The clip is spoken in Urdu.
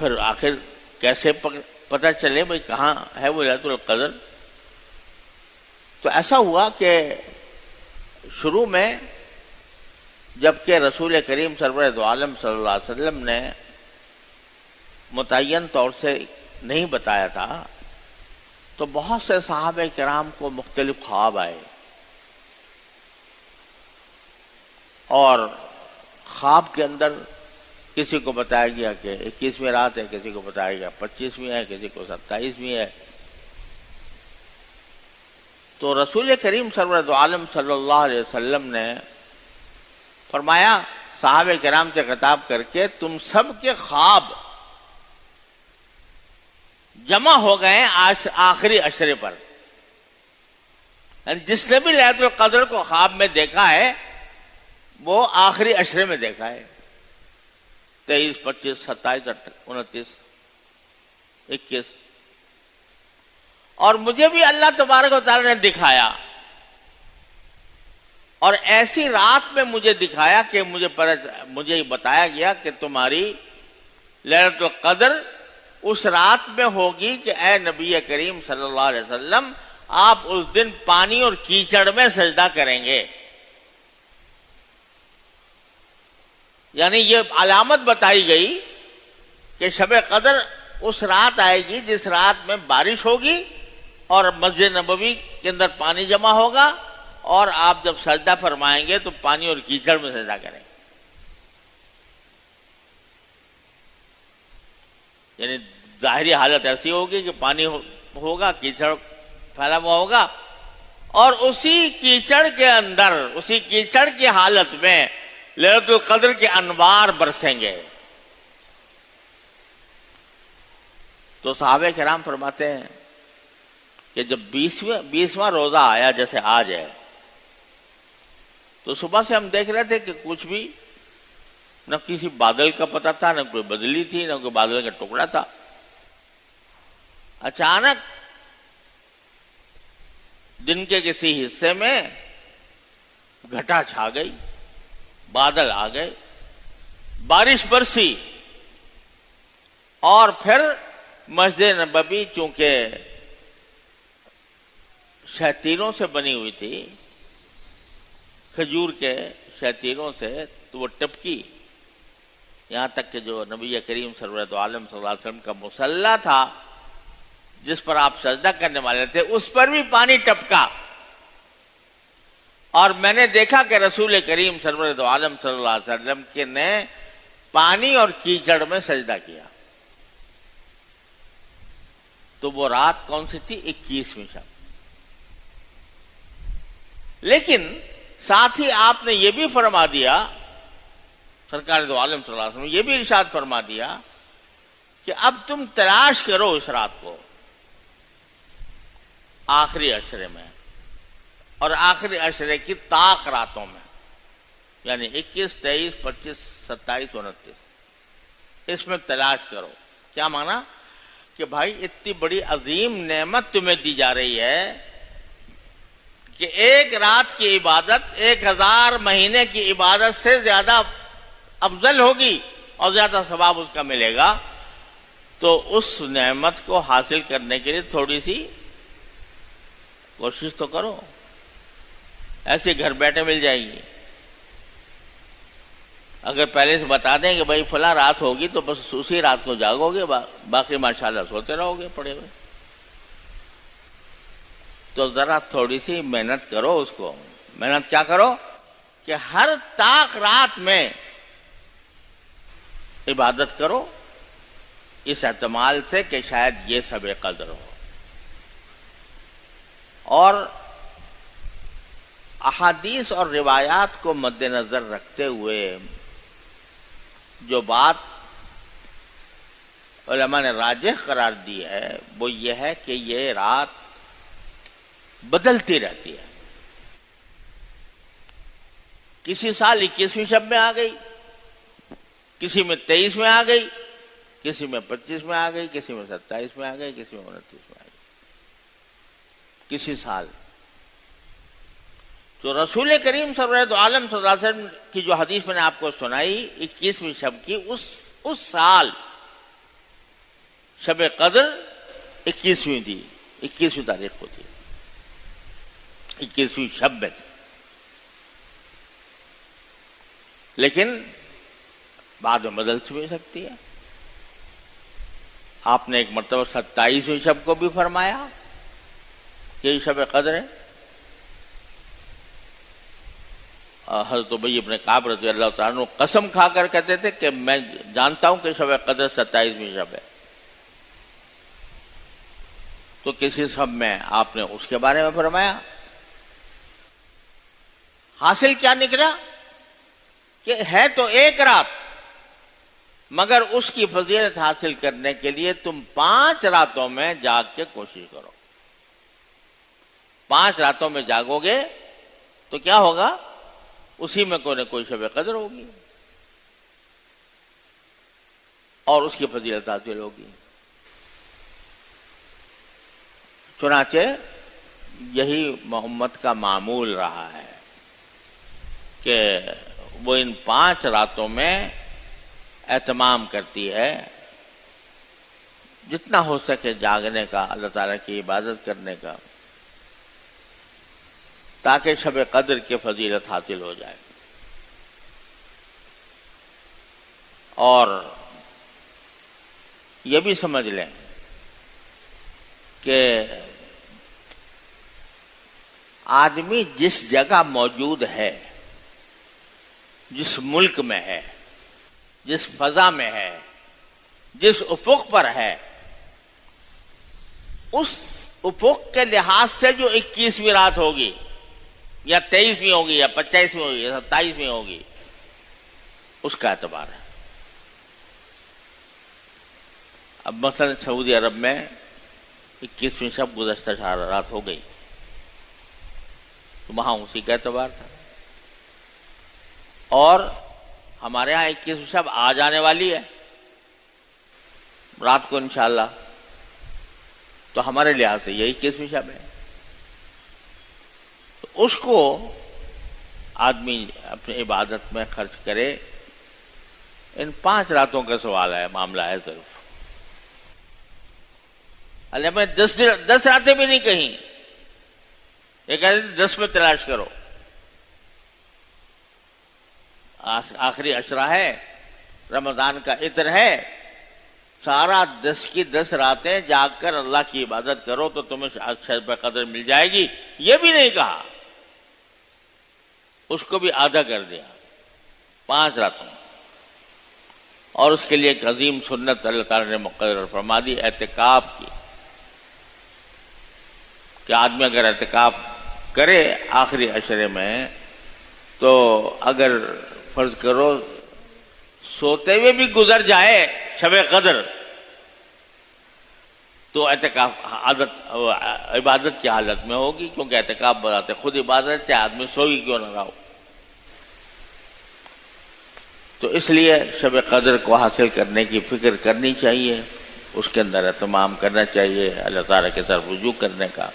پھر آخر کیسے پتہ چلے بھئی کہاں ہے وہ لیلۃ القدر؟ تو ایسا ہوا کہ شروع میں جبکہ رسول کریم سرور دو عالم صلی اللہ علیہ وسلم نے متعین طور سے نہیں بتایا تھا، تو بہت سے صحابہ کرام کو مختلف خواب آئے، اور خواب کے اندر کسی کو بتایا گیا کہ 21ویں رات ہے، کسی کو بتایا گیا 25ویں ہے، کسی کو 27ویں ہے۔ تو رسول کریم سرور دو عالم صلی اللہ علیہ وسلم نے فرمایا صحابہ کرام سے خطاب کر کے، تم سب کے خواب جمع ہو گئے ہیں آخری عشرے پر، جس نے بھی لیلۃ القدر کو خواب میں دیکھا ہے وہ آخری عشرے میں دیکھا ہے، 23، 25، 27، 29، 21۔ اور مجھے بھی اللہ تبارک و تعالی نے دکھایا، اور ایسی رات میں مجھے دکھایا کہ مجھے بتایا گیا کہ تمہاری لیلۃ القدر اس رات میں ہوگی کہ اے نبی کریم صلی اللہ علیہ وسلم آپ اس دن پانی اور کیچڑ میں سجدہ کریں گے۔ یعنی یہ علامت بتائی گئی کہ شب قدر اس رات آئے گی جس رات میں بارش ہوگی اور مسجد نبوی کے اندر پانی جمع ہوگا، اور آپ جب سجدہ فرمائیں گے تو پانی اور کیچڑ میں سجدہ کریں گے۔ یعنی ظاہری حالت ایسی ہوگی کہ پانی ہوگا، کیچڑ پھیلا ہوا ہوگا، اور اسی کیچڑ کے اندر، اسی کیچڑ کی حالت میں لیلۃ القدر کے انوار برسیں گے۔ تو صحابہ کرام فرماتے ہیں کہ جب 20واں روزہ آیا، جیسے آج ہے، تو صبح سے ہم دیکھ رہے تھے کہ کچھ بھی نہ کسی بادل کا پتہ تھا، نہ کوئی بدلی تھی، نہ کوئی بادل کا ٹکڑا تھا۔ اچانک دن کے کسی حصے میں گھٹا چھا گئی، بادل آ گئے، بارش برسی، اور پھر مسجد نبوی چونکہ شتیروں سے بنی ہوئی تھی، کھجور کے شتیروں سے، تو وہ ٹپکی، یہاں تک کہ جو نبی کریم سرور دو عالم صلی اللہ علیہ وسلم کا مصلی تھا جس پر آپ سجدہ کرنے والے تھے، اس پر بھی پانی ٹپکا۔ اور میں نے دیکھا کہ رسول کریم سرور دو عالم صلی اللہ علیہ وسلم کے نے پانی اور کیچڑ میں سجدہ کیا۔ تو وہ رات کون سی تھی؟ 21ویں شب۔ لیکن ساتھ ہی آپ نے یہ بھی فرما دیا، سرکار دو عالم صلی اللہ علیہ وسلم یہ بھی ارشاد فرما دیا کہ اب تم تلاش کرو اس رات کو آخری عشرے میں، اور آخری عشرے کی طاق راتوں میں، یعنی 21، 23، 25، 27، 29، اس میں تلاش کرو۔ کیا مانا؟ کہ بھائی اتنی بڑی عظیم نعمت تمہیں دی جا رہی ہے کہ ایک رات کی عبادت 1000 مہینے کی عبادت سے زیادہ افضل ہوگی اور زیادہ ثواب اس کا ملے گا۔ تو اس نعمت کو حاصل کرنے کے لیے تھوڑی سی کوشش تو کرو، ایسے گھر بیٹھے مل جائے گی۔ اگر پہلے سے بتا دیں کہ بھائی فلاں رات ہوگی تو بس اسی رات کو جاگو گے، باقی ماشاءاللہ سوتے رہو گے پڑے ہوئے۔ تو ذرا تھوڑی سی محنت کرو، اس کو محنت کیا کرو کہ ہر طاق رات میں عبادت کرو، اس احتمال سے کہ شاید یہ شب قدر ہو۔ اور احادیث اور روایات کو مد نظر رکھتے ہوئے جو بات علماء نے راجح قرار دی ہے وہ یہ ہے کہ یہ رات بدلتی رہتی ہے۔ کسی سال 21ویں شب میں آ گئی، کسی میں 23 میں آ گئی، کسی میں 25 میں آ گئی، کسی میں 27 میں آ گئی، کسی میں 29 میں آ گئی۔ کسی سال تو رسول کریم صلی اللہ علیہ وسلم کی جو حدیث میں نے آپ کو سنائی 21ویں شب کی، اس سال شب قدر 21ویں تھی، 21ویں تاریخ کو تھی، 21ویں شب میں تھی، لیکن بعد میں بدل بھی سکتی ہے۔ آپ نے ایک مرتبہ 27ویں شب کو بھی فرمایا کہ یہ شب قدر ہے۔ حضرت ابی بن کعب رضی اللہ تعالیٰ عنہ قسم کھا کر کہتے تھے کہ میں جانتا ہوں کہ شب قدر 27ویں شب ہے۔ تو کسی شب میں آپ نے اس کے بارے میں فرمایا، حاصل کیا نکلا کہ ہے تو ایک رات، مگر اس کی فضیلت حاصل کرنے کے لیے تم 5 راتوں میں جاگ کے کوشش کرو۔ 5 راتوں میں جاگو گے تو کیا ہوگا؟ اسی میں کوئی نہ کوئی شب قدر ہوگی اور اس کی فضیلت حاصل ہوگی۔ چنانچہ یہی محمد کا معمول رہا ہے کہ وہ ان 5 راتوں میں اہتمام کرتی ہے، جتنا ہو سکے جاگنے کا، اللہ تعالیٰ کی عبادت کرنے کا، تاکہ شب قدر کی فضیلت حاصل ہو جائے۔ اور یہ بھی سمجھ لیں کہ آدمی جس جگہ موجود ہے، جس ملک میں ہے، جس فضا میں ہے، جس افق پر ہے، اس افق کے لحاظ سے جو 21ویں رات ہوگی یا 23ویں ہوگی یا 25ویں ہوگی یا 27ویں ہوگی، اس کا اعتبار ہے۔ اب مثلا سعودی عرب میں 21ویں شب گزشتہ رات ہو گئی تو وہاں اسی کا اعتبار تھا، اور ہمارے ہاں 21ویں شب آ جانے والی ہے رات کو انشاءاللہ، تو ہمارے لحاظ سے یہ 21ویں شب ہے۔ تو اس کو آدمی اپنی عبادت میں خرچ کرے۔ ان 5 راتوں کا سوال ہے، معاملہ ہے صرف۔ اللہ میں 10 راتیں بھی نہیں کہیں، یہ کہتے ہیں 10 میں تلاش کرو۔ آخری عشرہ ہے، رمضان کا عطر ہے، سارا 10 کی 10 راتیں جاگ کر اللہ کی عبادت کرو تو تمہیں شب قدر مل جائے گی، یہ بھی نہیں کہا، اس کو بھی آدھا کر دیا 5 راتوں، اور اس کے لیے ایک عظیم سنت اللہ تعالی نے مقرر فرما دی اعتکاف کی، کہ آدمی اگر اعتکاف کرے آخری عشرے میں، تو اگر فرض کرو سوتے ہوئے بھی گزر جائے شب قدر، تو اعتکاف عبادت کی حالت میں ہوگی، کیونکہ اعتکاف بذات خود عبادت، چاہے آدمی سوئی کیوں نہ رہا ہو۔ تو اس لیے شب قدر کو حاصل کرنے کی فکر کرنی چاہیے، اس کے اندر اہتمام کرنا چاہیے، اللہ تعالیٰ کی طرف رجوع کرنے کا۔